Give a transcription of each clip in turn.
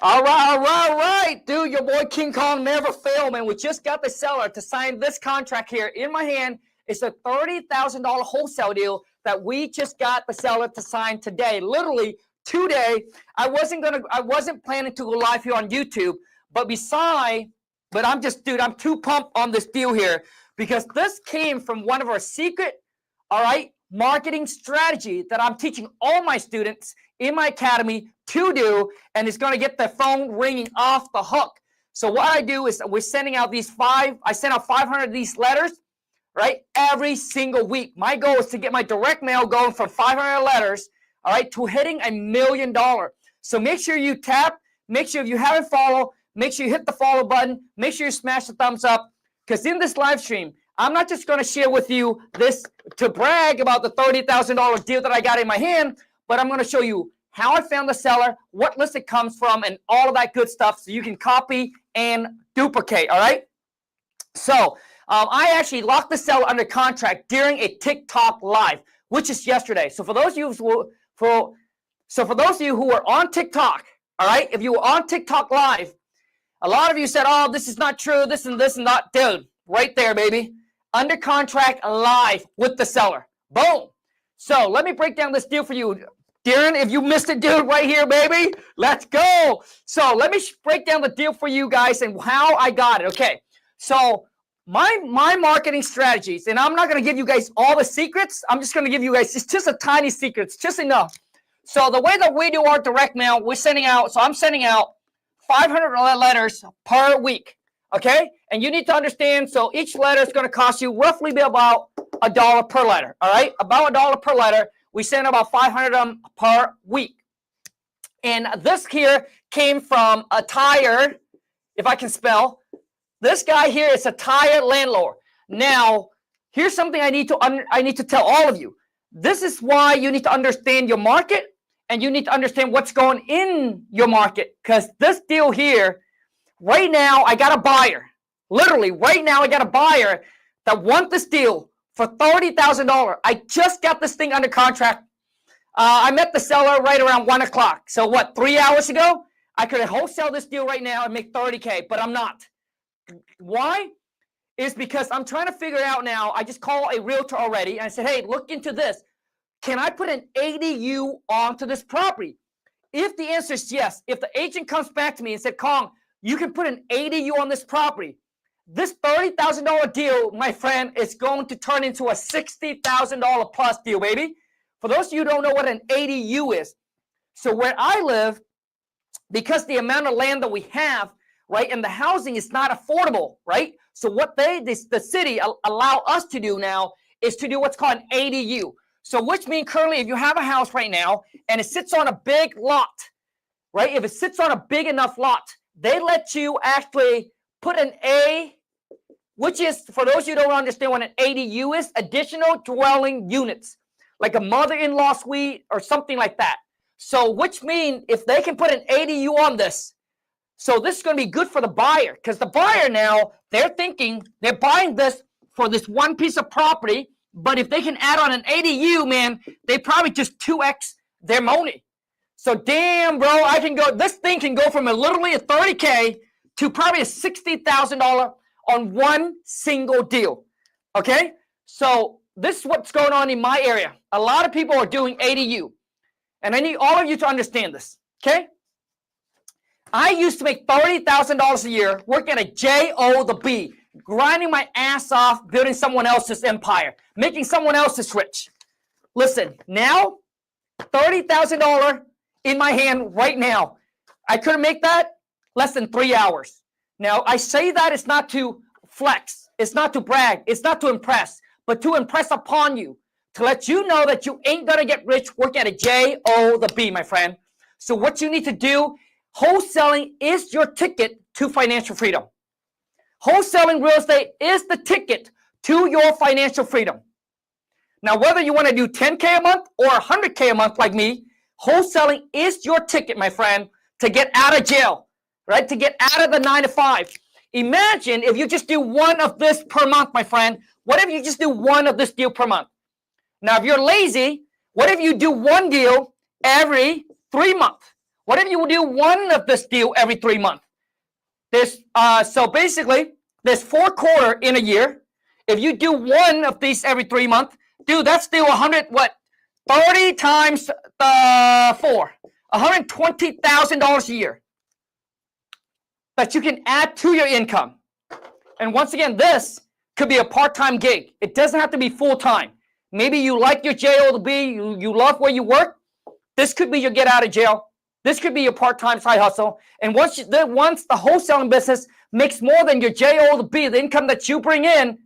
All right. Dude, your boy King Kong never failed, man. We just got the seller to sign this contract here in my hand. It's a $30,000 wholesale deal that we just got the seller to sign today. Literally today. I wasn't planning to go live here on YouTube, but I'm too pumped on this deal here because this came from one of our secret, all right, marketing strategy that I'm teaching all my students in my academy to do, and it's going to get the phone ringing off the hook. So what I do is we're sending out I send out 500 of these letters, right, every single week. My goal is to get my direct mail going from 500 letters, all right, to hitting $1 million. So make sure you tap, make sure if you haven't followed, make sure you hit the follow button, make sure you smash the thumbs up, because in this live stream, I'm not just going to share with you this to brag about the $30,000 deal that I got in my hand, but I'm going to show you how I found the seller, what list it comes from, and all of that good stuff so you can copy and duplicate, all right? So I actually locked the seller under contract during a TikTok live, which is yesterday. So for those of you who are on TikTok, all right, if you were on TikTok live, a lot of you said, oh, this is not true, this and not. Dude, right there, baby. Under contract live with the seller. Boom. So let me break down this deal for you. Darren, if you missed it, dude, right here, baby. Let's go. So let me break down the deal for you guys and how I got it. Okay. So my marketing strategies, and I'm not going to give you guys all the secrets. I'm just going to give you guys, it's just a tiny secret. It's just enough. So the way that we do our direct mail, I'm sending out 500 letters per week. Okay? And you need to understand, so each letter is going to cost you roughly about $1 per letter. All right? About $1 per letter. We send about 500 of them per week. And this here came from a tire, if I can spell. This guy here is a tire landlord. Now, here's something I need to tell all of you. This is why you need to understand your market, and you need to understand what's going in your market. Because this deal here, right now, I got a buyer. Literally, right now, I got a buyer that wants this deal for $30,000. I just got this thing under contract. I met the seller right around 1 o'clock. So what, 3 hours ago? I could wholesale this deal right now and make $30K, but I'm not. Why? Is because I'm trying to figure it out now. I just called a realtor already, and I said, hey, look into this. Can I put an ADU onto this property? If the answer is yes, if the agent comes back to me and said, Khang, you can put an ADU on this property, this $30,000 deal, my friend, is going to turn into a $60,000 plus deal, baby. For those of you who don't know what an ADU is, so where I live, because the amount of land that we have, right, and the housing is not affordable, right? So what the city allow us to do now is to do what's called an ADU. So which means currently if you have a house right now and it sits on a big lot, right? If it sits on a big enough lot, they let you actually put an A, which is, for those who don't understand what an ADU is, additional dwelling units, like a mother-in-law suite or something like that. So which means if they can put an ADU on this, so this is going to be good for the buyer, because the buyer now, they're thinking they're buying this for this one piece of property, but if they can add on an ADU, man, they probably just 2x their money. So damn, bro, this thing can go from literally a $30K to probably a $60,000 on one single deal. Okay? So this is what's going on in my area. A lot of people are doing ADU. And I need all of you to understand this. Okay? I used to make $30,000 a year working at a job, grinding my ass off, building someone else's empire, making someone else's rich. Listen, now, $30,000 in my hand right now. I couldn't make that less than 3 hours. Now, I say that it's not to flex, it's not to brag, it's not to impress, but to impress upon you, to let you know that you ain't gonna get rich working at a job, my friend. So what you need to do, wholesaling is your ticket to financial freedom. Wholesaling real estate is the ticket to your financial freedom. Now, whether you want to do 10K a month or 100K a month like me, wholesaling is your ticket, my friend, to get out of jail, right? To get out of the 9 to 5. Imagine if you just do one of this per month, my friend. What if you just do one of this deal per month? Now, if you're lazy, what if you do one deal every 3 months? What if you do one of this deal every 3 months? So basically, there's 4 quarters in a year. If you do one of these every 3 months, dude, that's still 30 times 4, $120,000 a year that you can add to your income. And once again, this could be a part-time gig. It doesn't have to be full-time. Maybe you like your job, you love where you work. This could be your get out of jail. This could be your part-time side hustle. And once the wholesaling business makes more than your job, the income that you bring in,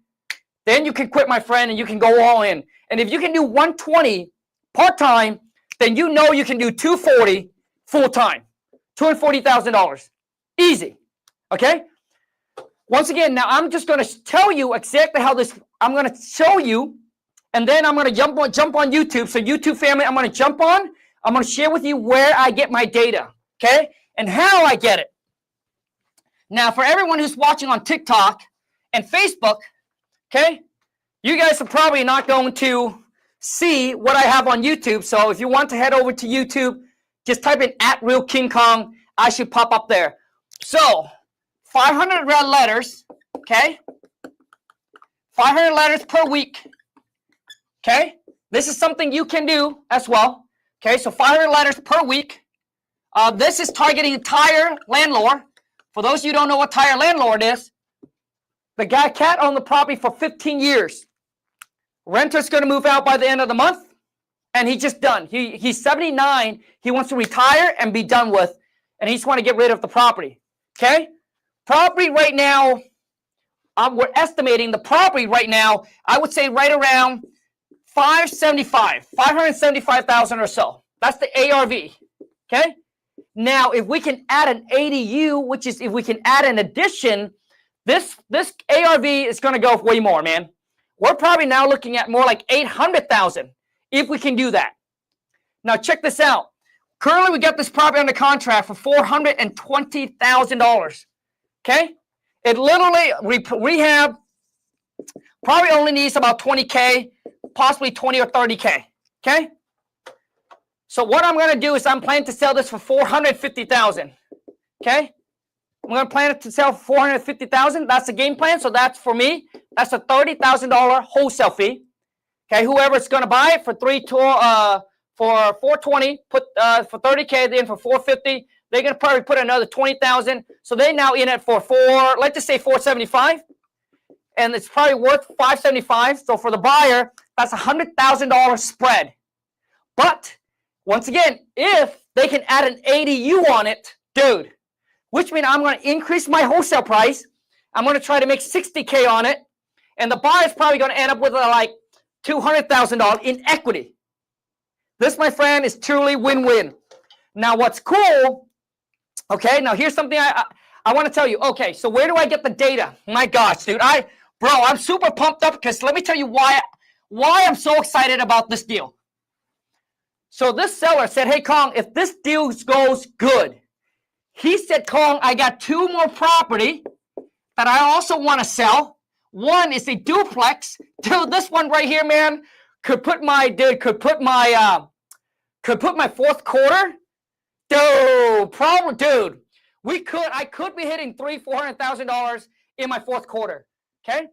then you can quit, my friend, and you can go all in. And if you can do 120 part-time, then you know you can do 240 full-time, $240,000. Easy, okay? Once again, now I'm just going to tell you exactly how this, I'm going to show you, and then I'm going to jump on YouTube. So YouTube family, I'm going to jump on. I'm going to share with you where I get my data, okay? And how I get it. Now, for everyone who's watching on TikTok and Facebook, okay, you guys are probably not going to see what I have on YouTube. So if you want to head over to YouTube, just type in @realkingkhang. I should pop up there. So 500 red letters, okay? 500 letters per week, okay? This is something you can do as well. Okay, so 500 letters per week. This is targeting Tire Landlord. For those of you who don't know what Tire Landlord is, the cat owned the property for 15 years. Renter's going to move out by the end of the month, and he's just done. He's 79. He wants to retire and be done with, and he just want to get rid of the property. Okay? Property right now, we're estimating the property right now, I would say right around 575,000 or so. That's the ARV, okay? Now, if we can add an ADU, which is if we can add an addition, this ARV is going to go way more, man. We're probably now looking at more like 800,000 if we can do that. Now, check this out. Currently, we got this property under contract for $420,000, okay? It literally, rehab probably only needs about 20K, possibly 20 or 30K, okay? So what I'm going to do is I'm planning to sell this for $450,000, okay? I'm going to plan to sell for $450,000. That's the game plan, so that's for me. That's a $30,000 wholesale fee, okay? Whoever's going to buy it for for $420, put for $30K, then for $450, they're going to probably put another $20,000. So they now in it for let's just say $475, and it's probably worth $575. So for the buyer, that's a $100,000 spread. But once again, if they can add an ADU on it, dude, which means I'm going to increase my wholesale price. I'm going to try to make $60K on it, and the buyer's probably going to end up with like $200,000 in equity. This, my friend, is truly win-win. Now, what's cool? Okay, now here's something I want to tell you. Okay, so where do I get the data? My gosh, dude, I'm super pumped up because let me tell you why I'm so excited about this deal. So this seller said, hey, Khang, if this deal goes good, he said, Khang, I got 2 more property that I also want to sell. One is a duplex. Dude, this one right here, man, could put my fourth quarter. Dude, I could be hitting $300,000-$400,000 in my fourth quarter. Okay,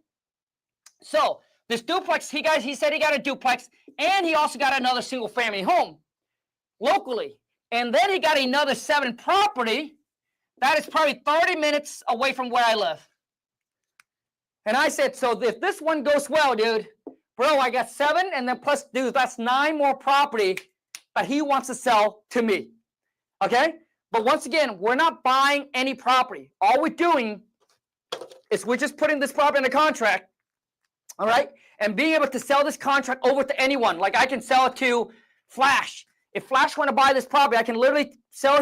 so this duplex, he said he got a duplex, and he also got another single family home locally, and then he got another 7 property that is probably 30 minutes away from where I live. And I said, so if this one goes well, dude, bro, I got 7, and then plus, dude, that's 9 more property that he wants to sell to me. Okay, but once again, we're not buying any property. All we're doing is we're just putting this property in a contract, all right, and being able to sell this contract over to anyone. Like I can sell it to Flash. If Flash want to buy this property, I can literally sell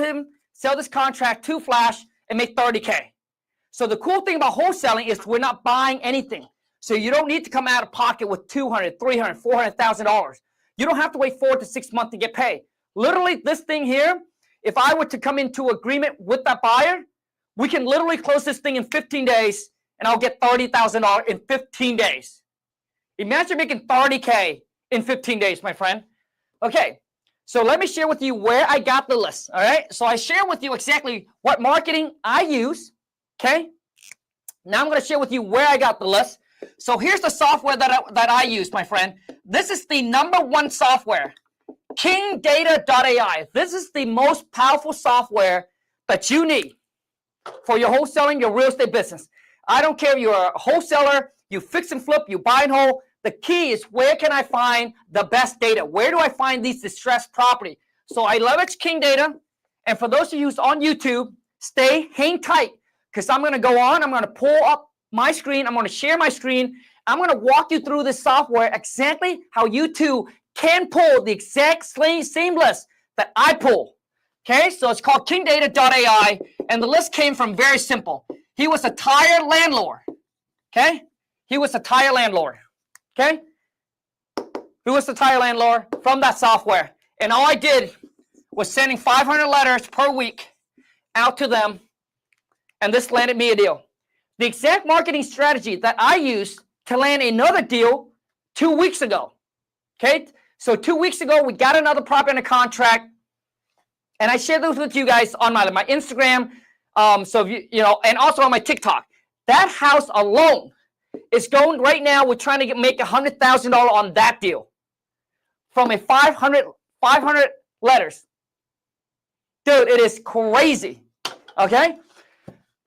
this contract to Flash and make $30K. So the cool thing about wholesaling is we're not buying anything. So you don't need to come out of pocket with $200,000, $300,000, $400,000. You don't have to wait 4 to 6 months to get paid. Literally, this thing here, if I were to come into agreement with that buyer, we can literally close this thing in 15 days, and I'll get $30,000 in 15 days. Imagine making $30K in 15 days, my friend. Okay, So let me share with you where I got the list, all right? So I share with you exactly what marketing I use, okay? Now I'm going to share with you where I got the list. So here's the software that I use, my friend. This is the #1 software, KingData.ai. This is the most powerful software that you need for your wholesaling, your real estate business. I don't care if you're a wholesaler, you fix and flip, you buy and hold. The key is, where can I find the best data? Where do I find these distressed property? So I leverage KingData. And for those of you who's on YouTube, hang tight, because I'm going to go on. I'm going to pull up my screen. I'm going to share my screen. I'm going to walk you through this software, exactly how you too can pull the exact same list that I pull. Okay, so it's called KingData.ai, and the list came from very simple. He was a tire landlord. Okay, he was a tire landlord. Okay, he was the tire landlord from that software, and all I did was sending 500 letters per week out to them, and this landed me a deal. The exact marketing strategy that I used to land another deal 2 weeks ago. Okay, so 2 weeks ago we got another property under contract. And I share those with you guys on my Instagram, so if you know, and also on my TikTok. That house alone is going right now. We're trying to make $100,000 on that deal from a 500 letters. Dude, it is crazy. Okay.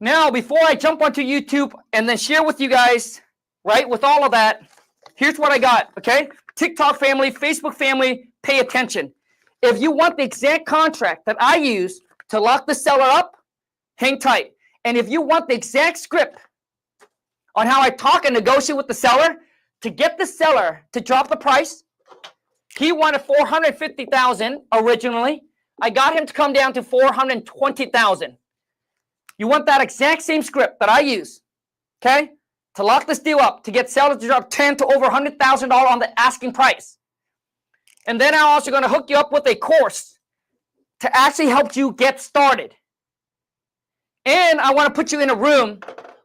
Now, before I jump onto YouTube and then share with you guys, right, with all of that, here's what I got. Okay, TikTok family, Facebook family, pay attention. If you want the exact contract that I use to lock the seller up, hang tight. And if you want the exact script on how I talk and negotiate with the seller to get the seller to drop the price, he wanted $450,000 originally. I got him to come down to $420,000. You want that exact same script that I use, okay, to lock this deal up, to get sellers to drop $10,000 to over $100,000 on the asking price. And then I'm also going to hook you up with a course to actually help you get started. And I want to put you in a room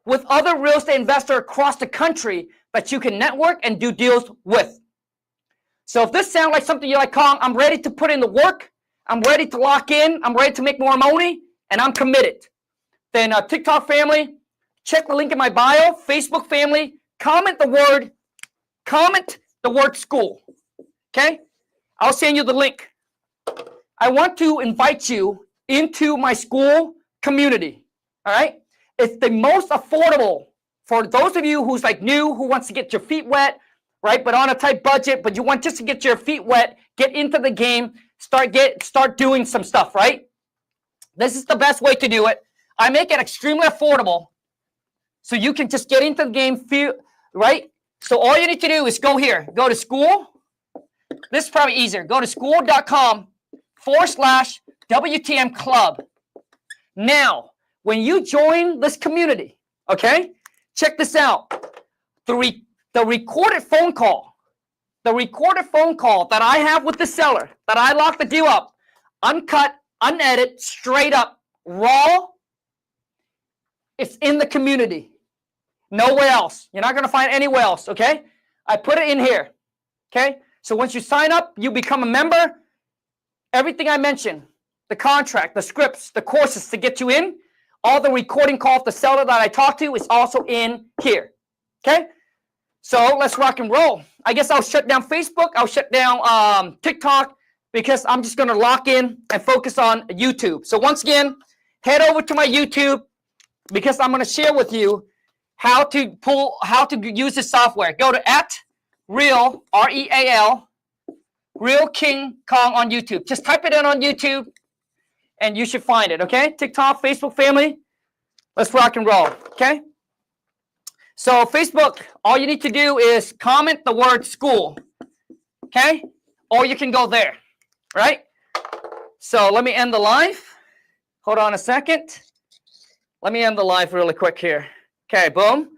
with other real estate investors across the country that you can network and do deals with. So if this sounds like something you're like, Khang, I'm ready to put in the work, I'm ready to lock in, I'm ready to make more money, and I'm committed, then TikTok family, check the link in my bio. Facebook family, comment the word school. Okay? I'll send you the link. I want to invite you into my school community. All right? It's the most affordable for those of you who's like new, who wants to get your feet wet, right? But on a tight budget, but you want just to get your feet wet, get into the game, start doing some stuff, right? This is the best way to do it. I make it extremely affordable so you can just get into the game, right? So all you need to do is go here, go to school. This is probably easier. Go to school.com/WTM club. Now, when you join this community, okay, check this out. The recorded phone call that I have with the seller, that I lock the deal up, uncut, unedited, straight up, raw, it's in the community. Nowhere else. You're not going to find it anywhere else, okay? I put it in here, okay? So once you sign up, you become a member. Everything I mentioned, the contract, the scripts, the courses to get you in, all the recording call of the seller that I talked to is also in here, okay? So let's rock and roll. I guess I'll shut down Facebook. I'll shut down TikTok because I'm just going to lock in and focus on YouTube. So once again, head over to my YouTube because I'm going to share with you how to use this software. Go to @real, REAL, Real King Khang on YouTube. Just type it in on YouTube and you should find it, okay? TikTok, Facebook family, let's rock and roll, okay? So Facebook, all you need to do is comment the word school, okay? Or you can go there, right? So let me end the live. Hold on a second. Let me end the live really quick here. Okay, boom.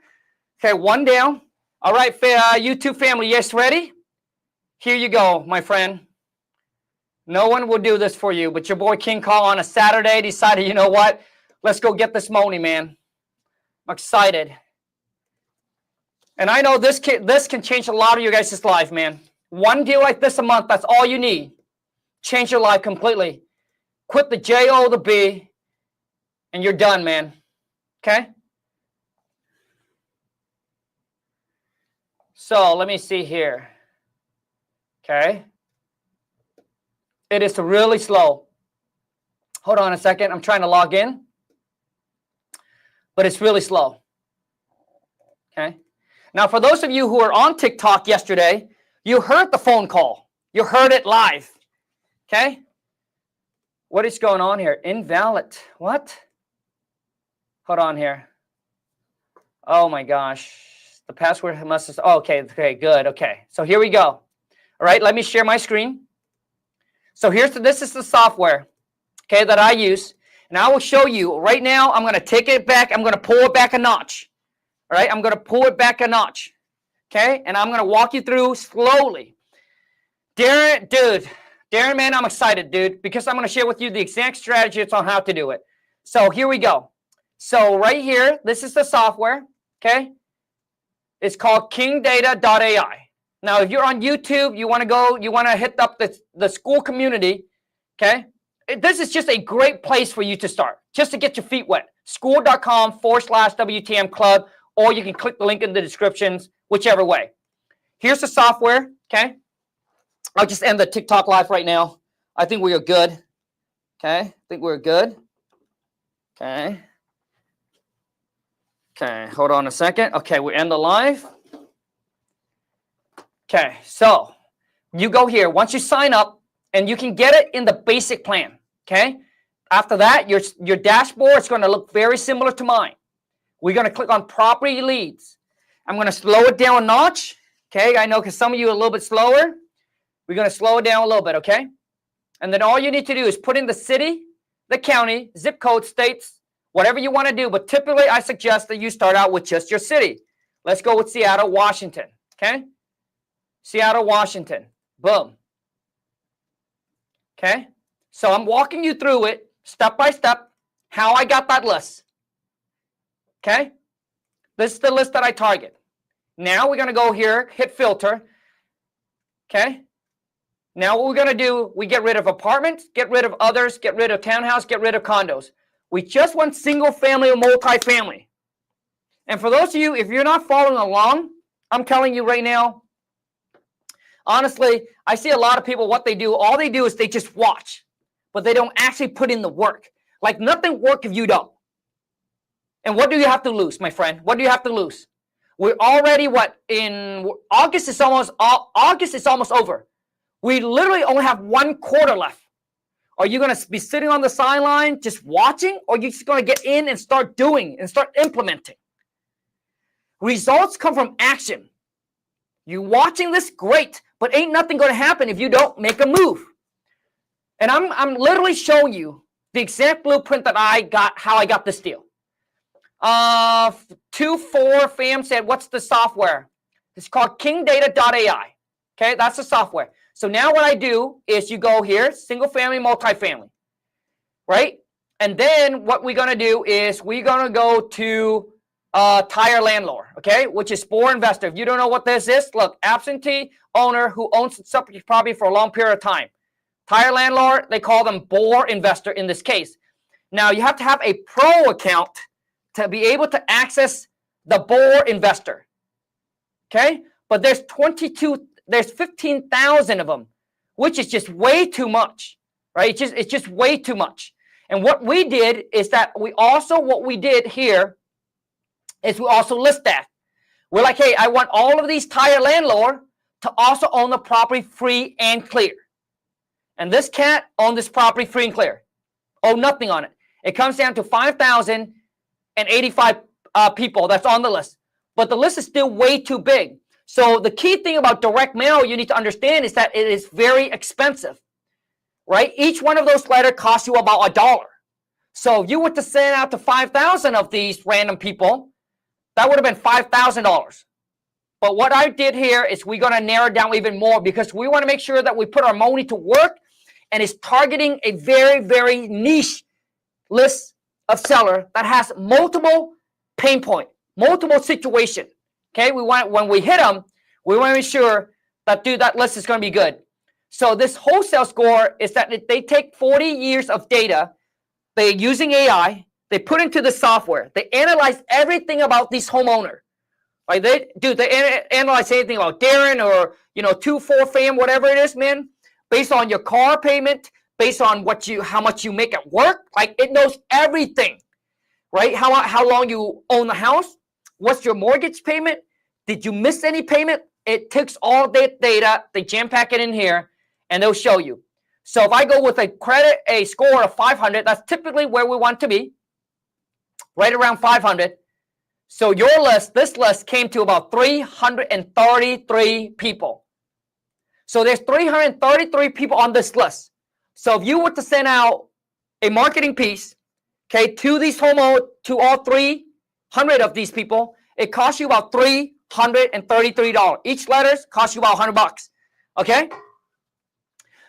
Okay, one down. All right, YouTube family, yes, ready? Here you go, my friend. No one will do this for you, but your boy King Khang on a Saturday decided, you know what? Let's go get this money, man. I'm excited. And I know this can change a lot of you guys' life, man. One deal like this a month, that's all you need. change your life completely. Quit the J-O, the B, and you're done, man. Okay? So let me see here. Okay? It is really slow. Hold on a second. I'm trying to log in. But it's really slow. Okay? Now, for those of you who were on TikTok yesterday, you heard the phone call. You heard it live. Okay? What is going on here? Invalid. What? Hold on here. Oh my gosh. The password must have... Oh, okay, good. Okay. So here we go. All right, let me share my screen. So this is the software, okay, that I use. And I will show you right now. I'm going to take it back. I'm going to pull it back a notch. All right, I'm going to pull it back a notch. Okay, and I'm going to walk you through slowly. Darren, man, I'm excited, dude, because I'm going to share with you the exact strategies on how to do it. So here we go. So right here, this is the software, okay? It's called KingData.ai. Now, if you're on YouTube, you want to hit up the school community, okay? This is just a great place for you to start, just to get your feet wet. School.com/WTM club, or you can click the link in the descriptions, whichever way. Here's the software, okay? I'll just end the TikTok live right now. I think we are good. Okay, I think we're good. Okay. Okay, hold on a second. Okay, we end the live. Okay, so you go here. Once you sign up, and you can get it in the basic plan, okay? After that, your dashboard is going to look very similar to mine. We're going to click on property leads. I'm going to slow it down a notch, okay? I know because some of you are a little bit slower. We're going to slow it down a little bit, okay? And then all you need to do is put in the city, the county, zip code, states, whatever you want to do. But typically, I suggest that you start out with just your city. Let's go with Seattle, Washington, okay? Seattle, Washington. Boom. Okay? So I'm walking you through it step by step, how I got that list. Okay? This is the list that I target. Now we're going to go here, hit filter. Okay? Now what we're going to do, we get rid of apartments, get rid of others, get rid of townhouse, get rid of condos. We just want single family or multifamily. And for those of you, if you're not following along, I'm telling you right now, honestly, I see a lot of people, what they do, all they do is they just watch, but they don't actually put in the work. Like nothing works if you don't. And what do you have to lose, my friend? What do you have to lose? We're already in August is almost over. We literally only have 1 quarter left. Are you going to be sitting on the sideline just watching, or are you just going to get in and start doing and start implementing? Results come from action. You watching this, great, but ain't nothing going to happen if you don't make a move. And I'm literally showing you the exact blueprint that I got, how I got this deal. 24 fam said, what's the software? It's called KingData.ai. Okay, that's the software. So now what I do is you go here, single family, multifamily, right? And then what we're going to do is we're going to go to tire landlord, okay, which is for investor. If you don't know what this is, look, absentee owner who owns subject property for a long period of time. Tire landlord, they call them bore investor in this case. Now you have to have a pro account to be able to access the bore investor, okay? But there's 15,000 of them, which is just way too much, right? It's just way too much. And what we did is that we also list that. We're like, hey, I want all of these tire landlord to also own the property free and clear. And this can't own this property free and clear. Owe nothing on it. It comes down to 5,085 people that's on the list. But the list is still way too big. So the key thing about direct mail you need to understand is that it is very expensive, right? Each one of those letters costs you about $1. So if you were to send out to 5,000 of these random people, that would have been $5,000. But what I did here is we're going to narrow down even more because we want to make sure that we put our money to work and is targeting a very, very niche list of seller that has multiple pain point, multiple situation. Okay, when we hit them, we want to make sure that, dude, that list is going to be good. So this wholesale score is that they take 40 years of data, they're using AI, they put into the software, they analyze everything about this homeowner. Like they analyze anything about Darren or 2-4 fam, whatever it is, man, based on your car payment, based on how much you make at work. Like it knows everything, right? How long you own the house, what's your mortgage payment, did you miss any payment? It takes all that data, they jam pack it in here, and they'll show you. So if I go with a score of 500, that's typically where we want to be, right around 500. So this list came to about 333 people. So there's 333 people on this list. So if you were to send out a marketing piece, okay, to these homeowners, to all 300 of these people, it costs you about $333. Each letter costs you about $100. Okay?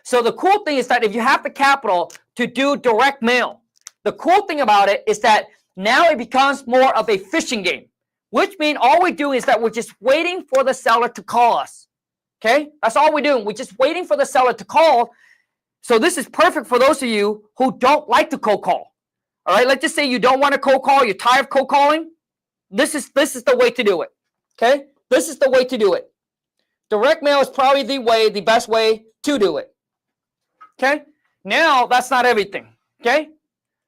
So the cool thing is that if you have the capital to do direct mail, the cool thing about it is that now it becomes more of a fishing game, which means all we do is that we're just waiting for the seller to call us. Okay? That's all we're doing. We're just waiting for the seller to call. So this is perfect for those of you who don't like to cold call. All right? Let's just say you don't want to cold call. You're tired of cold calling. This is the way to do it. Okay? This is the way to do it. Direct mail is probably the best way to do it. Okay? Now, that's not everything. Okay?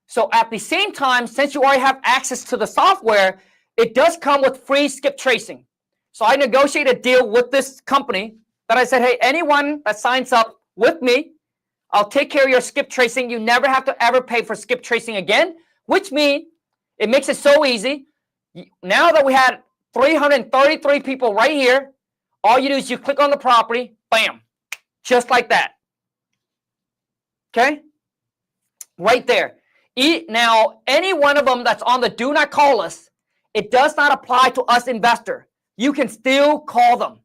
So at the same time, since you already have access to the software, it does come with free skip tracing. So I negotiated a deal with this company that I said, hey, anyone that signs up with me, I'll take care of your skip tracing. You never have to ever pay for skip tracing again, which means it makes it so easy. Now that we had 333 people right here, all you do is you click on the property, bam, just like that. Okay? Right there. Now, any one of them that's on the do not call list, it does not apply to us investor. You can still call them.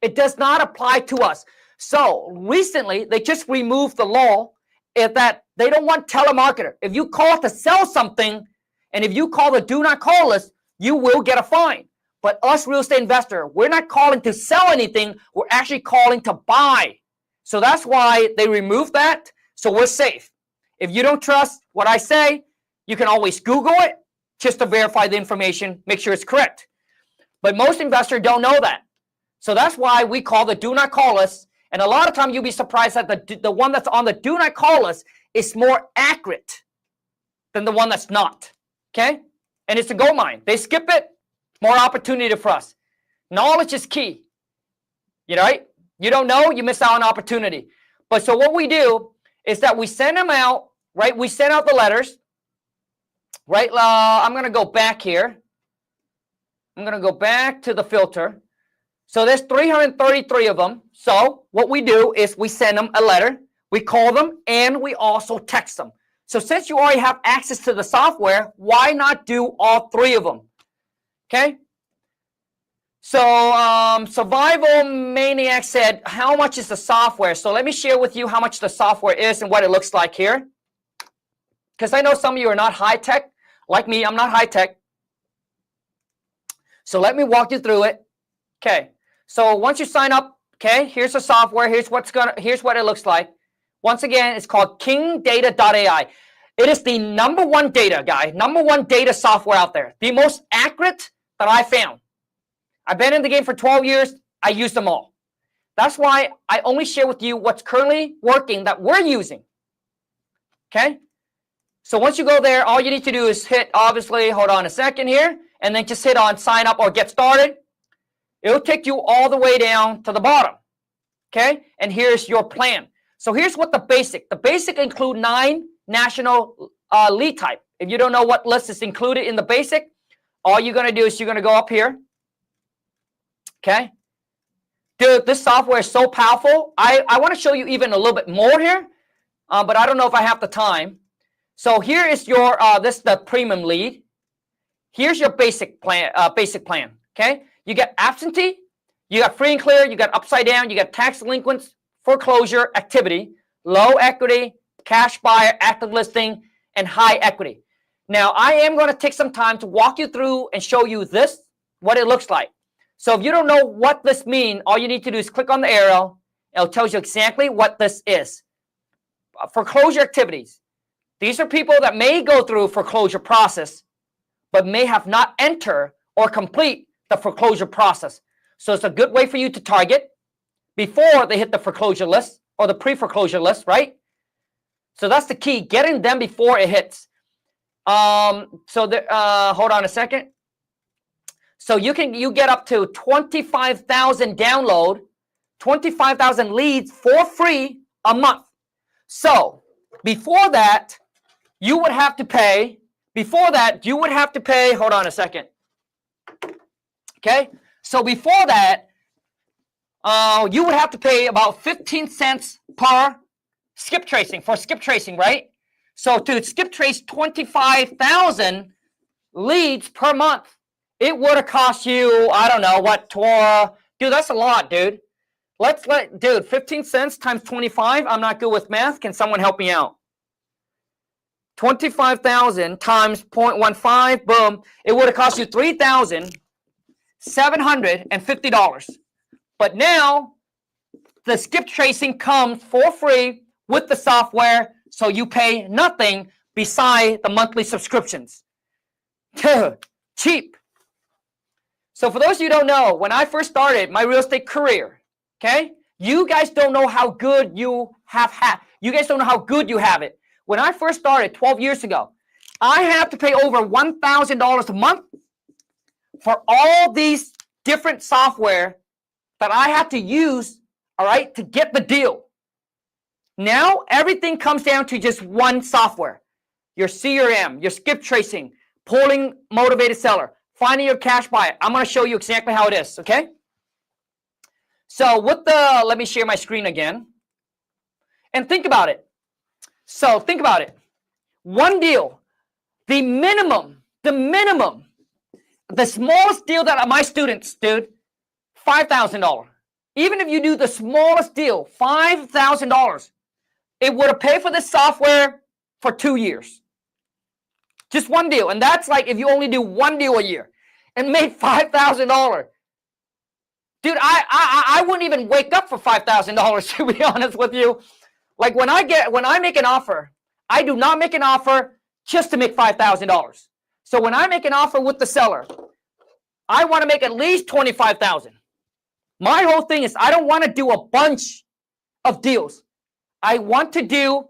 It does not apply to us. So recently, they just removed the law that they don't want telemarketer. If you call to sell something, and if you call the do not call list, you will get a fine. But us real estate investor, we're not calling to sell anything. We're actually calling to buy. So that's why they removed that. So we're safe. If you don't trust what I say, you can always Google it just to verify the information, make sure it's correct. But most investors don't know that. So that's why we call the do not call list. And a lot of times you'll be surprised that the one that's on the do not call list is more accurate than the one that's not. Okay? And it's a gold mine. They skip it, more opportunity for us. Knowledge is key. You know, right? You don't know, you miss out on opportunity. But so what we do is that we send them out, right? We send out the letters, right? I'm going to go back here. I'm going to go back to the filter. So there's 333 of them. So what we do is we send them a letter, we call them, and we also text them. So since you already have access to the software, why not do all three of them? Okay? So Survival Maniac said, how much is the software? So let me share with you how much the software is and what it looks like here. Because I know some of you are not high tech. Like me, I'm not high tech. So let me walk you through it. Okay. So once you sign up, okay, here's the software. Here's what it looks like. Once again, it's called KingData.ai. It is the number one data software out there. The most accurate that I found. I've been in the game for 12 years. I use them all. That's why I only share with you what's currently working that we're using. Okay? So once you go there, all you need to do is hit, obviously, hold on a second here, and then just hit on sign up or get started. It'll take you all the way down to the bottom. Okay? And here's your plan. So here's what the basic include 9 national lead type. If you don't know what list is included in the basic, all you're going to do is you're going to go up here. Okay? Dude, this software is so powerful. I want to show you even a little bit more here, but I don't know if I have the time. So here is your, this is the premium lead. Here's your basic plan. Okay? You got absentee, you got free and clear, you got upside down, you got tax delinquents, foreclosure activity, low equity, cash buyer, active listing, and high equity. Now, I am going to take some time to walk you through and show you this, what it looks like. So if you don't know what this means, all you need to do is click on the arrow It tells you exactly what this is. Foreclosure activities. These are people that may go through foreclosure process, but may have not entered or complete the foreclosure process. So it's a good way for you to target before they hit the foreclosure list or the pre-foreclosure list, right? So that's the key, getting them before it hits. Hold on a second. So you get up to 25,000 download, 25,000 leads for free a month. So before that, you would have to pay. Hold on a second. Okay. So before that, you would have to pay about 15 cents per skip tracing for skip tracing, right? So to skip trace 25,000 leads per month, it would have cost you, I don't know what, dude, that's a lot, dude. Dude, 15 cents times 25. I'm not good with math. Can someone help me out? 25,000 times 0.15, boom. It would have cost you $3,750. But now the skip tracing comes for free with the software, so you pay nothing beside the monthly subscriptions. Dude, cheap. So for those of you who don't know, when I first started my real estate career, okay, you guys don't know how good you have it. When I first started 12 years ago, I had to pay over $1,000 a month for all these different software that I had to use, all right, to get the deal. Now, everything comes down to just one software. Your CRM, your skip tracing, pulling motivated seller, finding your cash buyer. I'm going to show you exactly how it is, okay? So let me share my screen again. And think about it. So think about it. One deal, the smallest deal that my students, dude, $5,000. Even if you do the smallest deal, $5,000, it would have paid for this software for 2 years. Just one deal. And that's like if you only do one deal a year and made $5,000. Dude, I wouldn't even wake up for $5,000, to be honest with you. Like when I make an offer, I do not make an offer just to make $5,000. So when I make an offer with the seller, I want to make at least $25,000. My whole thing is I don't want to do a bunch of deals. I want to do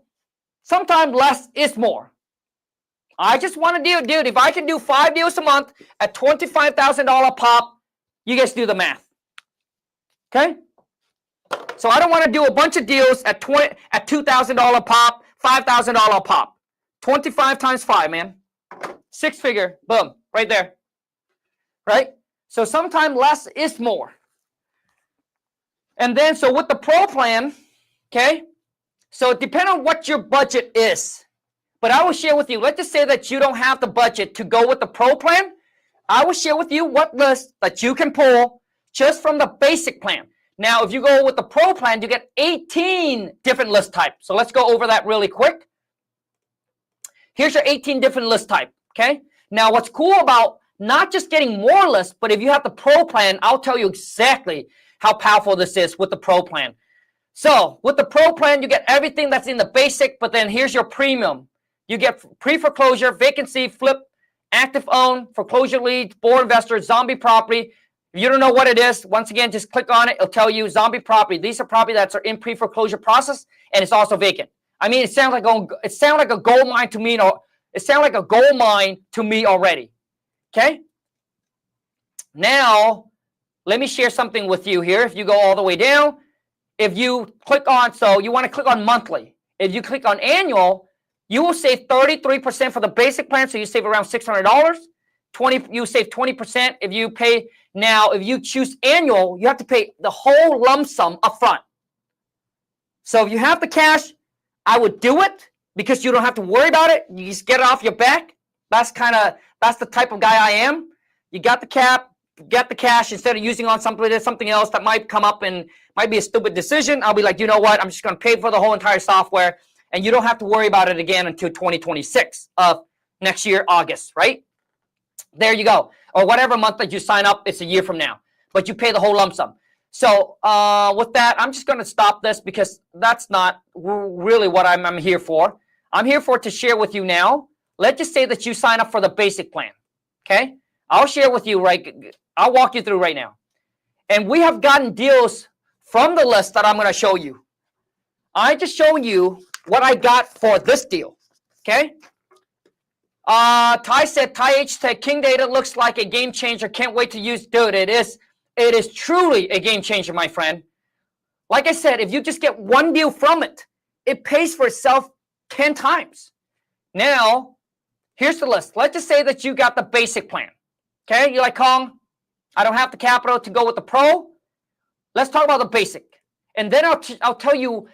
sometimes less is more. I just want to do, dude, if I can do 5 deals a month at $25,000 pop, you guys do the math. Okay? So I don't want to do a bunch of deals at $2,000 pop, $5,000 pop. 25 times 5, man. 6 figure, boom, right there. Right? So sometimes less is more. And then, so with the pro plan, okay, so it depends on what your budget is. But I will share with you, let's just say that you don't have the budget to go with the pro plan. I will share with you what list that you can pull just from the basic plan. Now, if you go with the pro plan, you get 18 different list types. So let's go over that really quick. Here's your 18 different list type, okay? Now, what's cool about not just getting more lists, but if you have the pro plan, I'll tell you exactly how powerful this is with the pro plan. So with the pro plan, you get everything that's in the basic, but then here's your premium. You get pre-foreclosure, vacancy, flip, active own, foreclosure leads, board investor, zombie property. If you don't know what it is, once again, just click on it. It'll tell you zombie property. These are property that are in pre-foreclosure process, and it's also vacant. I mean, it sounds like a gold mine to me. It sounds like a gold mine to me already. Okay. Now, let me share something with you here. If you go all the way down, if you click on, so you want to click on monthly. If you click on annual, you will save 33% for the basic plan, so you save around $600. You save 20% if you pay. Now, if you choose annual, you have to pay the whole lump sum up front. So if you have the cash, I would do it because you don't have to worry about it. You just get it off your back. That's the type of guy I am. You got the cap, get the cash instead of using on something else that might come up and might be a stupid decision. I'll be like, you know what? I'm just going to pay for the whole entire software, and you don't have to worry about it again until 2026 of next year, August, right? There you go. Or whatever month that you sign up, it's a year from now. But you pay the whole lump sum. So with that, I'm just going to stop this because that's not really what I'm here for. I'm here to share with you now. Let's just say that you sign up for the basic plan. Okay? I'll share with you I'll walk you through right now. And we have gotten deals from the list that I'm going to show you. I'm just showing you what I got for this deal. Okay? Ty H said, KingData looks like a game changer. Can't wait to use. Dude, it is truly a game changer, my friend. Like I said, if you just get one deal from it, it pays for itself 10 times. Now, here's the list. Let's just say that you got the basic plan. Okay, you're like, Khang, I don't have the capital to go with the pro. Let's talk about the basic. And then I'll tell you,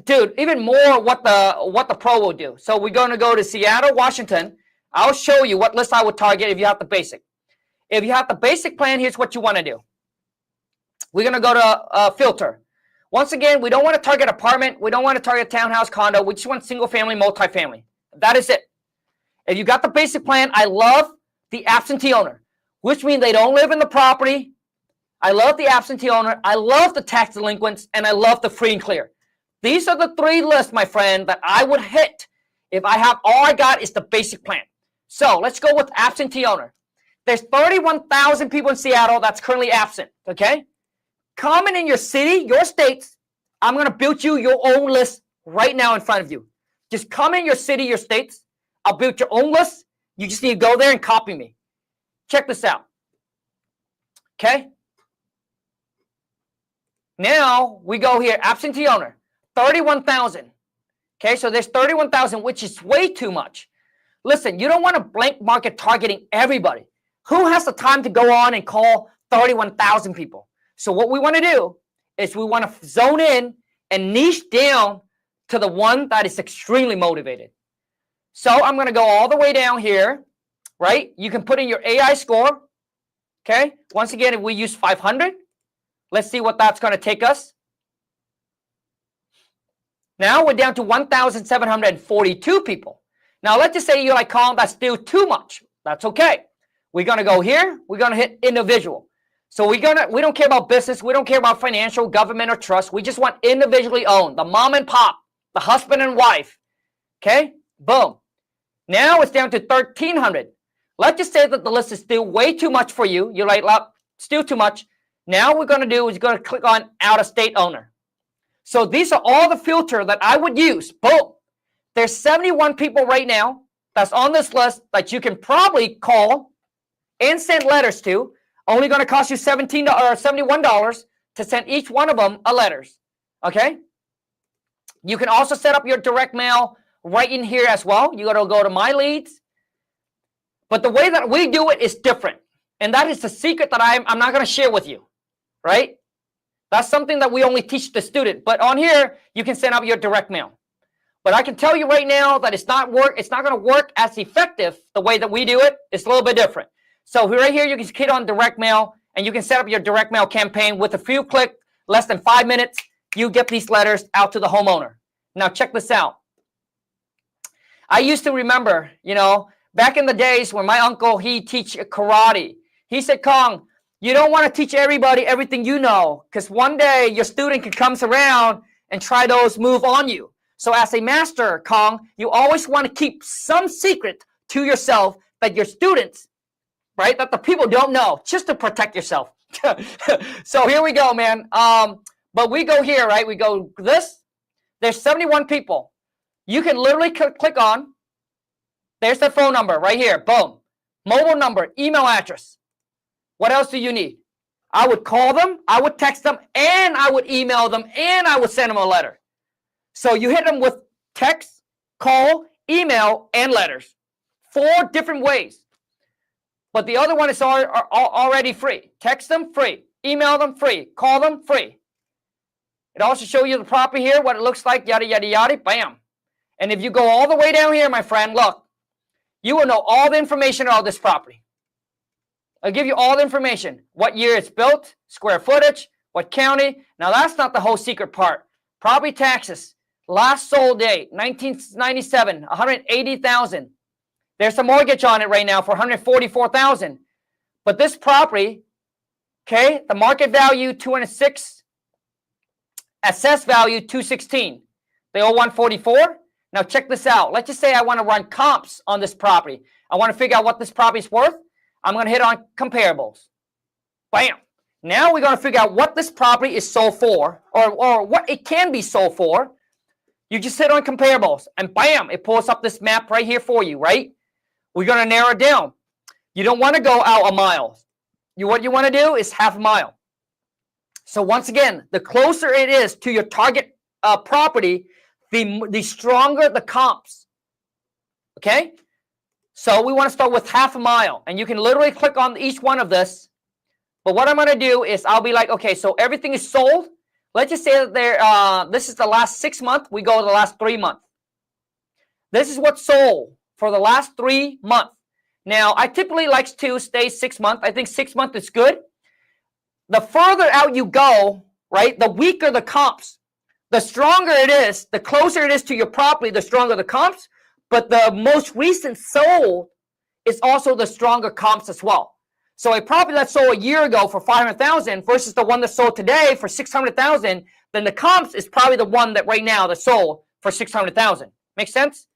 dude, even more what the pro will do. So we're going to go to Seattle, Washington. I'll show you what list I would target if you have the basic. If you have the basic plan, here's what you want to do. We're going to go to filter. Once again, we don't want to target apartment. We don't want to target townhouse, condo. We just want single family, multifamily. That is it. If you got the basic plan, I love the absentee owner, which means they don't live in the property. I love the absentee owner. I love the tax delinquents, and I love the free and clear. These are the three lists, my friend, that I would hit if I have all I got is the basic plan. So let's go with absentee owner. There's 31,000 people in Seattle that's currently absent, okay? Comment in your city, your states. I'm going to build you your own list right now in front of you. Just comment in your city, your states. I'll build your own list. You just need to go there and copy me. Check this out. Okay? Now we go here, absentee owner, 31,000. Okay, so there's 31,000, which is way too much. Listen, you don't want to blank market targeting everybody. Who has the time to go on and call 31,000 people? So what we want to do is we want to zone in and niche down to the one that is extremely motivated. So I'm going to go all the way down here, right? You can put in your AI score. Okay, once again, if we use 500, let's see what that's going to take us. Now we're down to 1,742 people. Now let's just say you're like, Khang, that's still too much. That's okay. We're going to go here. We're going to hit individual. So we don't care about business. We don't care about financial, government, or trust. We just want individually owned. The mom and pop, the husband and wife. Okay, boom. Now it's down to 1,300. Let's just say that the list is still way too much for you. You're like, still too much. Now what we're going to do is going to click on out-of-state owner. So these are all the filter that I would use. Boom. There's 71 people right now that's on this list that you can probably call and send letters to. Only going to cost you $17 or $71 to send each one of them a letters. Okay? You can also set up your direct mail right in here as well. You got to go to my leads. But the way that we do it is different. And that is the secret that I'm not going to share with you. Right? That's something that we only teach the student. But on here, you can send out your direct mail. But I can tell you right now that it's not going to work as effective the way that we do it. It's a little bit different. So right here, you can hit on direct mail, and you can set up your direct mail campaign with a few clicks, less than 5 minutes. You get these letters out to the homeowner. Now check this out. I used to remember, back in the days when my uncle, he teach karate. He said, Khang, you don't want to teach everybody everything you know, because one day your student can come around and try those moves on you. So as a master, Khang, you always want to keep some secret to yourself that your students, right, that the people don't know, just to protect yourself. So here we go, man. But we go here, right? We go this. There's 71 people. You can literally click on. There's the phone number right here. Boom. Mobile number, email address. What else do you need? I would call them, I would text them, and I would email them, and I would send them a letter. So you hit them with text, call, email, and letters. 4 different ways. But the other one is already free. Text them, free. Email them, free. Call them, free. It also shows you the property here, what it looks like, yada, yada, yada, bam. And if you go all the way down here, my friend, look, you will know all the information about this property. I'll give you all the information. What year it's built, square footage, what county. Now, that's not the whole secret part. Property taxes, last sold date, 1997, $180,000. There's a mortgage on it right now for $144,000. But this property Okay, the market value 206, assessed value 216. They owe 144. Now check this out. Let's just say I want to run comps on this property. I want to figure out what this property is worth. I'm going to hit on comparables. Bam. Now we're going to figure out what this property is sold for, or what it can be sold for. You just hit on comparables, and bam, it pulls up this map right here for you, right? We're going to narrow it down. You don't want to go out a mile. What you want to do is half a mile. So once again, the closer it is to your target property, the stronger the comps. Okay? So we want to start with half a mile, and you can literally click on each one of this. But what I'm going to do is I'll be like, okay, so everything is sold. Let's just say that this is the last 6 months. We go to the last 3 months. This is what's sold for the last 3 months. Now, I typically like to stay 6 months. I think 6 months is good. The further out you go, right, the weaker the comps. The stronger it is, the closer it is to your property, the stronger the comps. But the most recent sold is also the stronger comps as well. So a property that sold a year ago for $500,000 versus the one that sold today for $600,000, then the comps is probably the one that right now that sold for $600,000. Make sense?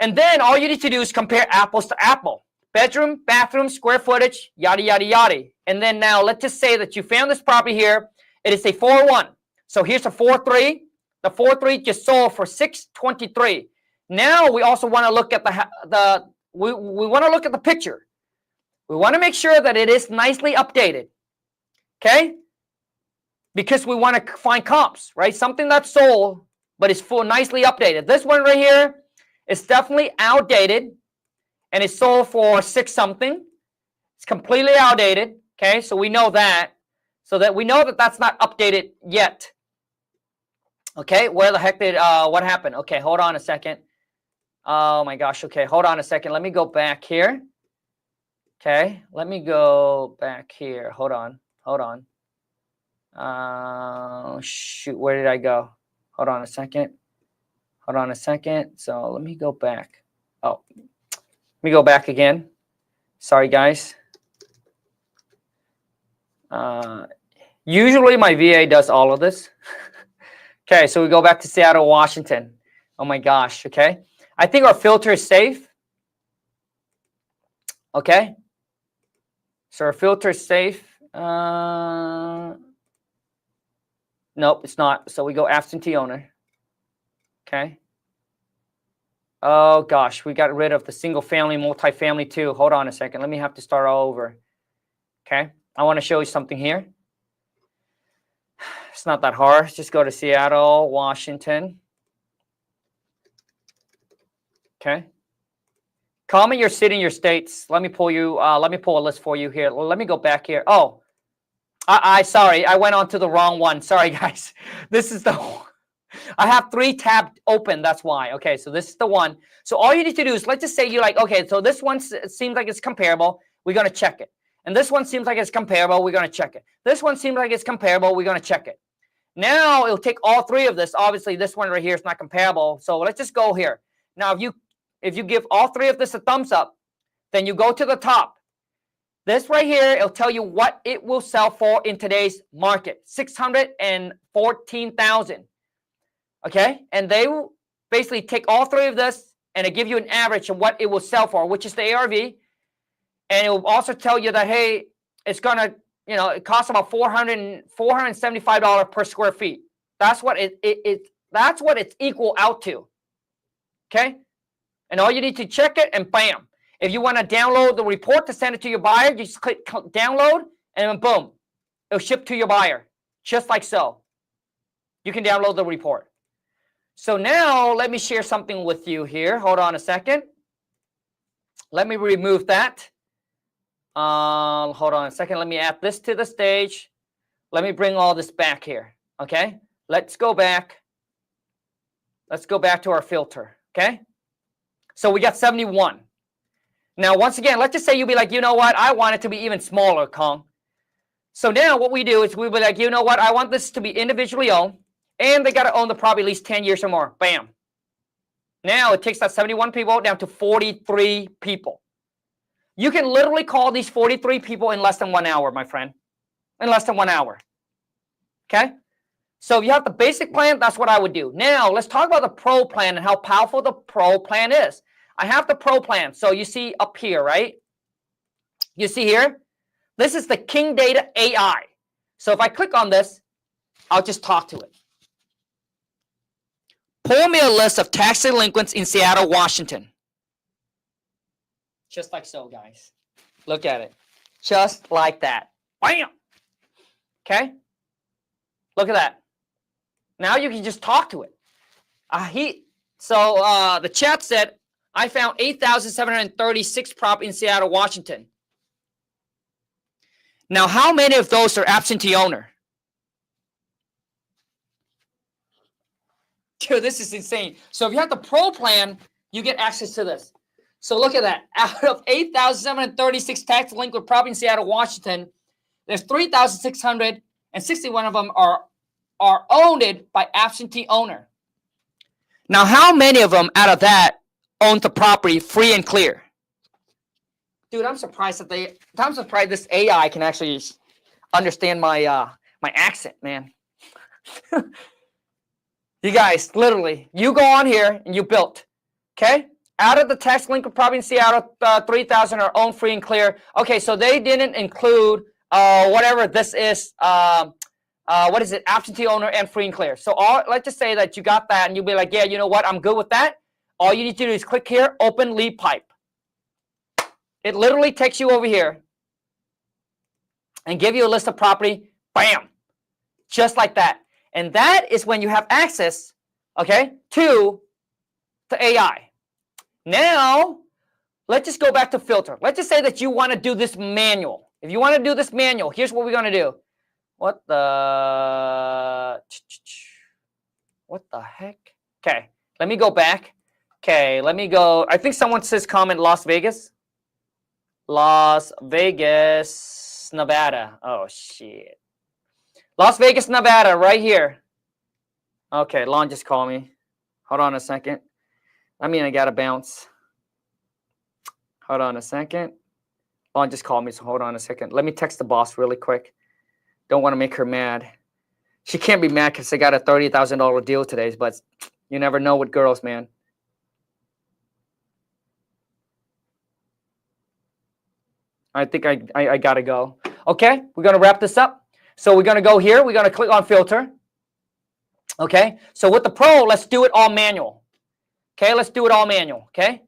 And then all you need to do is compare apples to apple. Bedroom, bathroom, square footage, yada, yada, yada. And then now let's just say that you found this property here. It is a 4-1. So here's a 4-3. The 4-3 just sold for $623. Now we also want to look at we want to look at the picture. We want to make sure that it is nicely updated. Okay? Because we want to find comps, right? Something that's sold, but is nicely updated. This one right here is definitely outdated, and it's sold for 6 something. It's completely outdated. Okay, so we know that. So that we know that that's not updated yet. Okay, where the heck did, what happened? Okay, hold on a second. Oh my gosh, okay, hold on a second. Let me go back here. Okay, let me go back here. Hold on. Shoot, where did I go? Hold on a second. So let me go back. Oh, let me go back again. Sorry, guys. Usually my VA does all of this. Okay, so we go back to Seattle, Washington. Oh my gosh, okay. I think our filter is safe. Okay. So our filter is safe. Nope, it's not. So we go absentee owner. Okay. Oh gosh, we got rid of the single family, multifamily too. Hold on a second. Let me have to start all over. Okay. I want to show you something here. It's not that hard. Just go to Seattle, Washington. Okay. Comment your city and your states. Let me pull you. Let me pull a list for you here. Let me go back here. Oh, sorry. I went on to the wrong one. Sorry, guys. This is the. I have 3 tabs open. That's why. Okay, so this is the one. So all you need to do is let's just say you're like, okay, so this one seems like it's comparable. We're gonna check it. And this one seems like it's comparable. We're gonna check it. This one seems like it's comparable. We're gonna check it. Now it'll take all 3 of this. Obviously, this one right here is not comparable. So let's just go here. Now, if you give all 3 of this a thumbs up, then you go to the top. This right here, it'll tell you what it will sell for in today's market, $614,000. Okay, and they will basically take all 3 of this and it give you an average of what it will sell for, which is the ARV, and it will also tell you that hey, it's gonna, it costs about $475 per square feet. That's what that's what it's equal out to. Okay, and all you need to check it, and bam. If you want to download the report to send it to your buyer, you just click download, and then boom, it'll ship to your buyer, just like so. You can download the report. So now let me share something with you here. Hold on a second. Let me remove that. Hold on a second. Let me add this to the stage. Let me bring all this back here. Okay. Let's go back. Let's go back to our filter. Okay. So we got 71. Now, once again, let's just say you'll be like, you know what? I want it to be even smaller, Khang. So now what we do is we'll be like, you know what? I want this to be individually owned. And they got to own the property at least 10 years or more. Bam. Now it takes that 71 people down to 43 people. You can literally call these 43 people in less than 1 hour, my friend. In less than 1 hour. Okay? So if you have the basic plan, that's what I would do. Now, let's talk about the pro plan and how powerful the pro plan is. I have the pro plan. So you see up here, right? You see here? This is the KingData AI. So if I click on this, I'll just talk to it. Pull me a list of tax delinquents in Seattle, Washington. Just like so, guys. Look at it. Just like that. Bam! Okay? Look at that. Now you can just talk to it. The chat said, I found 8,736 prop in Seattle, Washington. Now, how many of those are absentee owner? Dude, this is insane. So if you have the pro plan, you get access to this. So look at that. Out of 8,736 tax delinquent property in Seattle, Washington, there's 3,661 of them are owned by absentee owner. Now, how many of them out of that own the property free and clear? Dude, I'm surprised this AI can actually understand my my accent, man. You guys, literally, you go on here and you built, okay? Out of the tax delinquent property in Seattle, 3,000 are owned free and clear. Okay, so they didn't include whatever this is. What is it? Absentee owner and free and clear. So let's just say that you got that and you'll be like, yeah, you know what? I'm good with that. All you need to do is click here, open lead pipe. It literally takes you over here and give you a list of property. Bam! Just like that. And that is when you have access, okay, to the AI. Now, let's just go back to filter. Let's just say that you want to do this manual. If you want to do this manual, here's what we're going to do. What the heck? Okay, let me go back. Okay, let me go. I think someone says comment Las Vegas. Las Vegas, Nevada. Oh, shit. Las Vegas, Nevada, right here. Okay, Lon just called me. Hold on a second. I got to bounce. Hold on a second. Lon just called me, so hold on a second. Let me text the boss really quick. Don't want to make her mad. She can't be mad because I got a $30,000 deal today, but you never know with girls, man. I think I got to go. Okay, we're going to wrap this up. So we're going to go here. We're going to click on filter. Okay, so with the pro, let's do it all manual. Okay, let's do it all manual. Okay,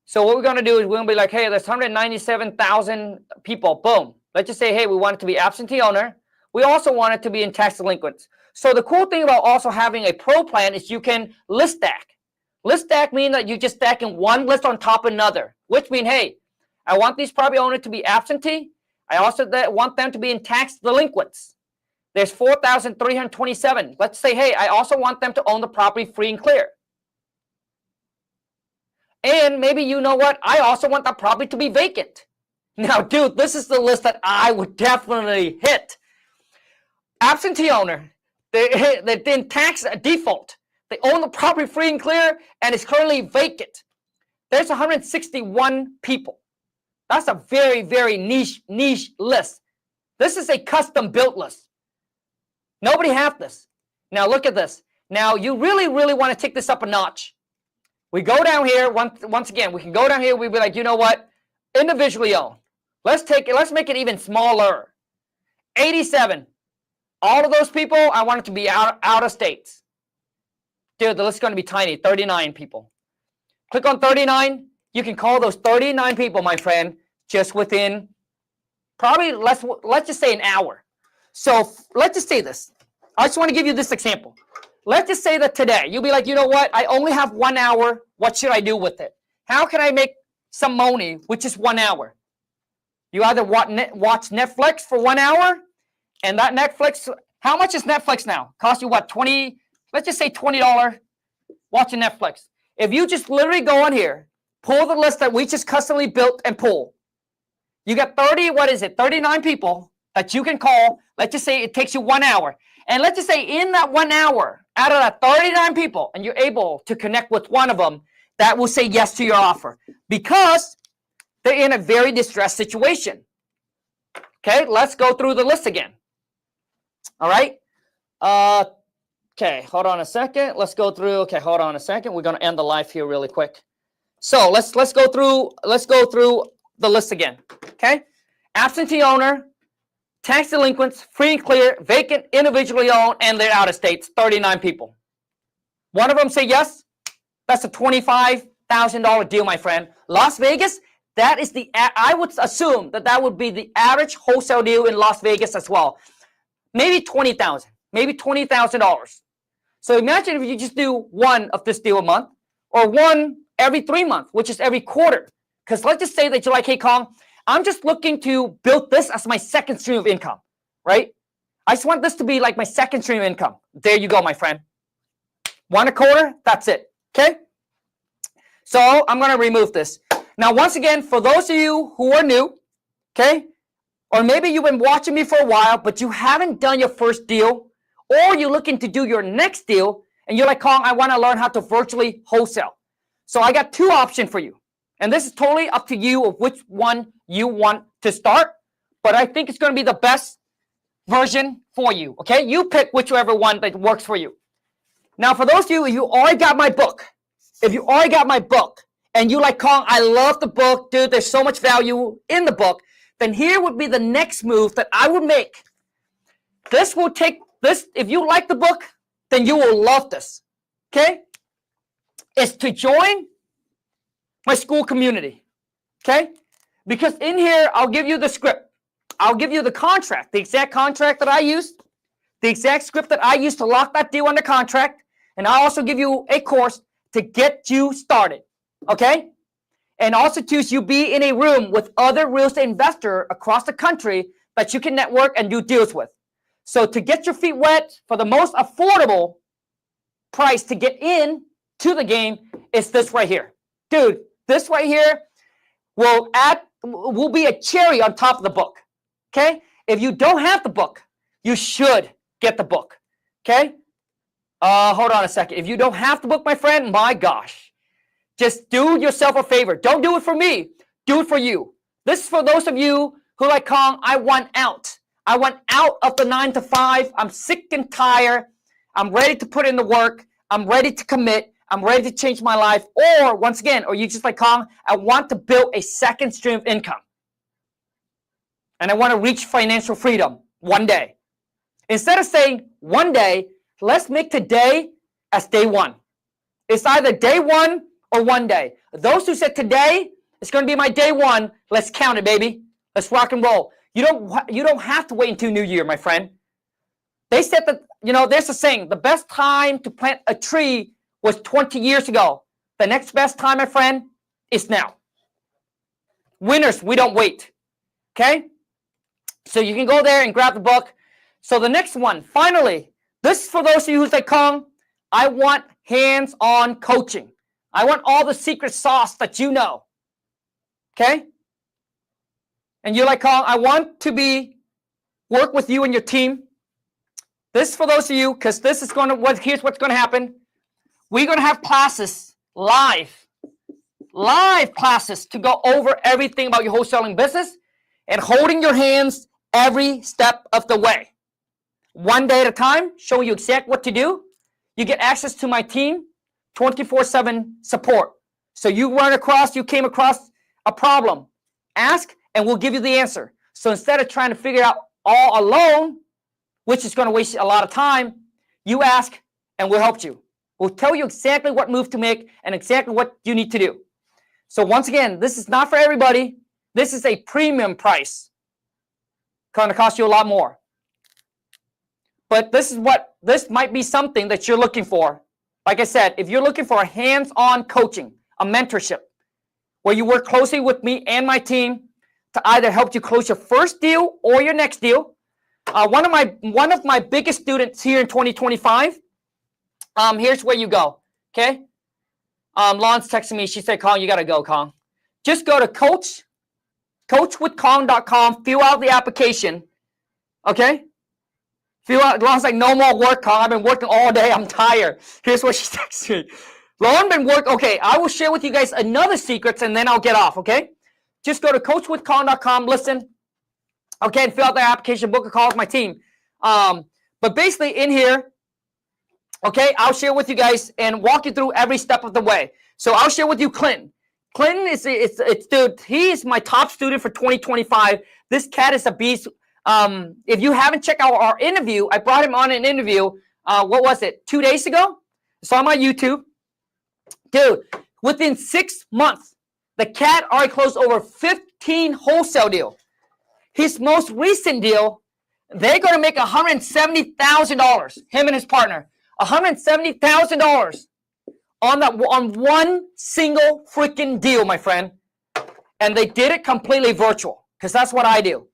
so what we're going to do is we're going to be like, hey, there's 197,000 people. Boom. Let's just say, hey, we want it to be absentee owner. We also want it to be in tax delinquents. So the cool thing about also having a pro plan is you can list stack. List stack means that you just stack in one list on top of another, which means, hey, I want these property owners to be absentee. I also want them to be in tax delinquents. There's 4,327. Let's say, hey, I also want them to own the property free and clear. And maybe you know what? I also want that property to be vacant. Now, dude, this is the list that I would definitely hit. Absentee owner, they're in tax default. They own the property free and clear, and it's currently vacant. There's 161 people. That's a very, very niche list. This is a custom built list. Nobody has this. Now look at this. Now you really, really want to take this up a notch. We go down here once again. We can go down here. We'd be like, you know what? Individually owned. Let's make it even smaller. 87. All of those people, I want it to be out of states. Dude, the list is going to be tiny. 39 people. Click on 39. You can call those 39 people, my friend, just within probably let's just say an hour. So let's just say this. I just want to give you this example. Let's just say that today you'll be like, you know what? I only have 1 hour. What should I do with it? How can I make some money with just 1 hour? You either watch Netflix for 1 hour, and that Netflix, how much is Netflix now? Cost you what, 20, let's just say $20 watching Netflix. If you just literally go on here, pull the list that we just customly built and pull, you got 39 people that you can call. Let's just say it takes you 1 hour. And let's just say in that 1 hour, out of that 39 people, and you're able to connect with one of them that will say yes to your offer. Because They're in a very distressed situation. Okay, let's go through the list again. All right. Okay, hold on a second. Let's go through. Okay, hold on a second. We're gonna end the live here really quick. So let's go through the list again. Okay, absentee owner, tax delinquents, free and clear, vacant, individually owned, and they're out of states. 39 people. One of them say yes. That's a $25,000 deal, my friend. Las Vegas. That is I would assume that would be the average wholesale deal in Las Vegas as well. Maybe $20,000, maybe $20,000. So imagine if you just do one of this deal a month, or one every 3 months, which is every quarter. Because let's just say that you're like, hey, Khang, I'm just looking to build this as my second stream of income, right? I just want this to be like my second stream of income. There you go, my friend. One a quarter, that's it, okay? So I'm going to remove this. Now, once again, for those of you who are new, okay, or maybe you've been watching me for a while, but you haven't done your first deal, or you're looking to do your next deal, and you're like, Khang, I want to learn how to virtually wholesale. So I got two options for you. And this is totally up to you of which one you want to start, but I think it's going to be the best version for you, okay? You pick whichever one that works for you. Now, for those of you, if you already got my book, and you like, Khang, I love the book, dude, there's so much value in the book, then here would be the next move that I would make. This will take this, if you like the book, then you will love this, okay? Is to join my school community, okay? Because in here, I'll give you the script. I'll give you the contract, the exact contract that I used, the exact script that I used to lock that deal under contract, and I'll also give you a course to get you started. Okay? And also to you be in a room with other real estate investors across the country that you can network and do deals with. So to get your feet wet for the most affordable price to get in to the game is this right here. Dude, this right here will be a cherry on top of the book. Okay? If you don't have the book, you should get the book. Okay? Hold on a second. If you don't have the book, my friend, my gosh. Just do yourself a favor. Don't do it for me. Do it for you. This is for those of you who like, Khang, I want out. I want out of the 9 to 5. I'm sick and tired. I'm ready to put in the work. I'm ready to commit. I'm ready to change my life. Or once again, or you just like, Khang, I want to build a second stream of income. And I want to reach financial freedom one day. Instead of saying one day, let's make today as day one. It's either day one or one day. Those who said today is going to be my day one, let's count it, baby. Let's rock and roll. You don't have to wait until New Year, my friend. They said that, there's a saying, the best time to plant a tree was 20 years ago. The next best time, my friend, is now. Winners, we don't wait. Okay? So you can go there and grab the book. So the next one, finally, this is for those of you who say, Khang, I want hands-on coaching. I want all the secret sauce that you know. Okay? And you're like, Khang, I want to work with you and your team. This is for those of you, because this is here's what's going to happen. We're going to have classes, live classes to go over everything about your wholesaling business and holding your hands every step of the way. One day at a time, showing you exactly what to do. You get access to my team, 24/7 support. So you came across a problem, ask and we'll give you the answer. So instead of trying to figure it out all alone, which is going to waste a lot of time, you ask and we'll help you. We'll tell you exactly what move to make and exactly what you need to do. So once again, this is not for everybody. This is a premium price. Going to cost you a lot more. But this might be something that you're looking for. Like I said, if you're looking for a hands-on coaching, a mentorship, where you work closely with me and my team to either help you close your first deal or your next deal. One of my biggest students here in 2025. Here's where you go. Okay. Lon's texting me. She said, Khang, you gotta go, Khang. Just go to coachwithkhang.com, fill out the application. Okay. Lon's like, no more work, Khang. I've been working all day. I'm tired. Here's what she texted me. Lon been working. Okay, I will share with you guys another secret and then I'll get off, okay? just go to coachwithkhang.com, listen, okay, and fill out their application, book a call with my team. But basically in here, okay, I'll share with you guys and walk you through every step of the way. So I'll share with you Clinton. Clinton is dude, he is my top student for 2025. This cat is a beast. If you haven't checked out our interview, I brought him on an interview. What was it? 2 days ago? It's on my YouTube. Dude, within 6 months, the cat already closed over 15 wholesale deals. His most recent deal, they're going to make $170,000, him and his partner. $170,000 on one single freaking deal, my friend. And they did it completely virtual, because that's what I do.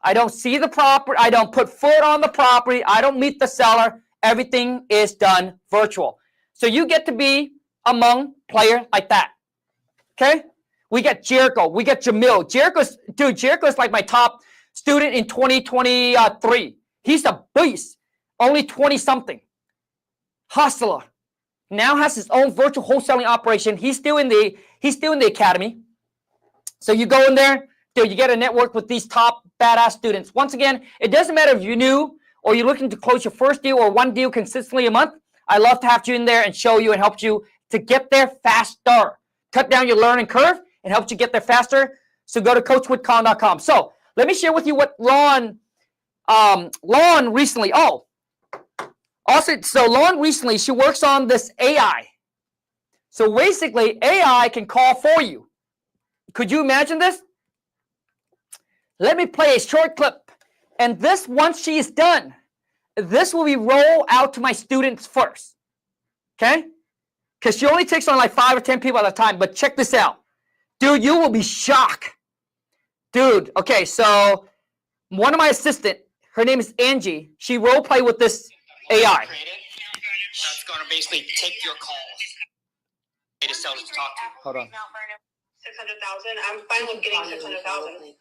I don't see the property. I don't put foot on the property. I don't meet the seller. Everything is done virtual. So you get to be among players like that. Okay? We got Jericho. We got Jamil. Jericho's like my top student in 2023. He's a beast. Only 20-something. Hustler. Now has his own virtual wholesaling operation. He's still in the academy. So you go in there, dude, you get a network with these top badass students. Once again, it doesn't matter if you're new or you're looking to close your first deal or one deal consistently a month. I love to have you in there and show you and help you to get there faster. Cut down your learning curve and help you get there faster. So go to coachwithkhang.com. So let me share with you what Lauren recently, Lauren recently, she works on this AI. So basically, AI can call for you. Could you imagine this? Let me play a short clip. And this, once she is done, this will be rolled out to my students first. Okay? Because she only takes on like 5 or 10 people at a time. But check this out. Dude, you will be shocked. Dude, okay, so one of my assistants, her name is Angie. She role play with this AI. That's going to basically take your calls. To sell to talk to. Hold on. 600,000. I'm fine with getting 600,000.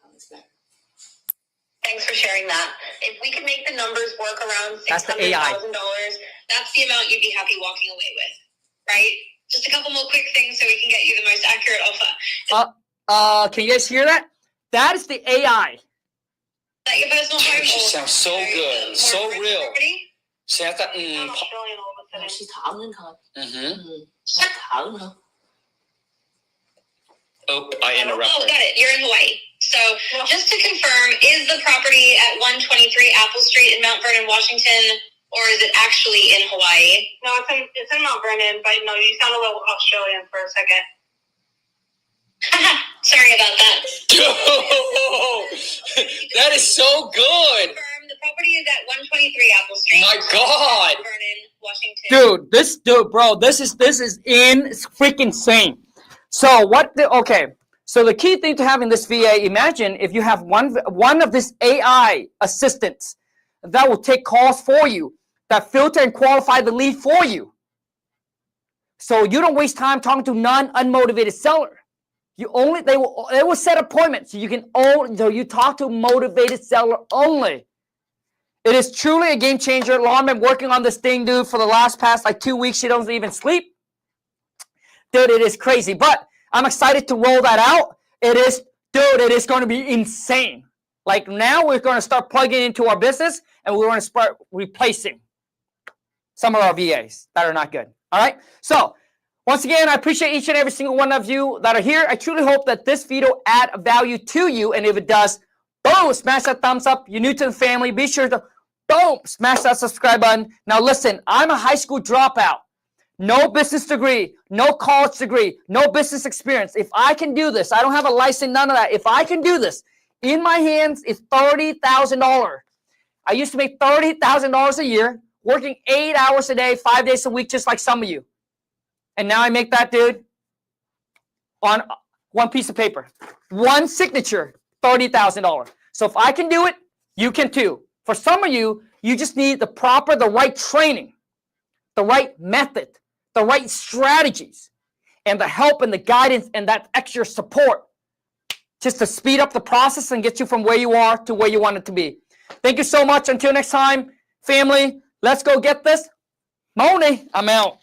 Thanks for sharing that. If we could make the numbers work around $600,000, that's the amount you'd be happy walking away with, right? Just a couple more quick things so we can get you the most accurate offer. Can you guys hear that? That is the AI. Is that your personal home? She sounds so good, so real. She has that. Oh, I interrupted. Oh, got it. You're in Hawaii. So, just to confirm, is the property at 123 Apple Street in Mount Vernon, Washington, or is it actually in Hawaii? No, it's in Mount Vernon, but no, you sound a little Australian for a second. Sorry about that. That is so good. The property is at 123 Apple Street. My God. Vernon, Washington. Dude, this is freaking insane. So so the key thing to having this VA, imagine if you have one of this AI assistants that will take calls for you, that filter and qualify the lead for you. So you don't waste time talking to unmotivated seller. They will set appointments so you talk to motivated seller only. It is truly a game changer. Lauren been working on this thing, dude, for the past like 2 weeks. She doesn't even sleep. Dude, it is crazy. But I'm excited to roll that out. It is going to be insane. Like now we're going to start plugging into our business and we're going to start replacing some of our VAs that are not good. All right. So once again, I appreciate each and every single one of you that are here. I truly hope that this video add value to you. And if it does, boom, smash that thumbs up. You're new to the family. Be sure to, boom, smash that subscribe button. Now listen, I'm a high school dropout. No business degree, no college degree, no business experience. If I can do this, I don't have a license, none of that. If I can do this, in my hands is $30,000. I used to make $30,000 a year, working 8 hours a day, 5 days a week, just like some of you. And now I make that, dude, on one piece of paper. One signature, $30,000. So if I can do it, you can too. For some of you, you just need the right training, the right method, the right strategies, and the help and the guidance and that extra support just to speed up the process and get you from where you are to where you want it to be. Thank you so much. Until next time, family, let's go get this money. I'm out.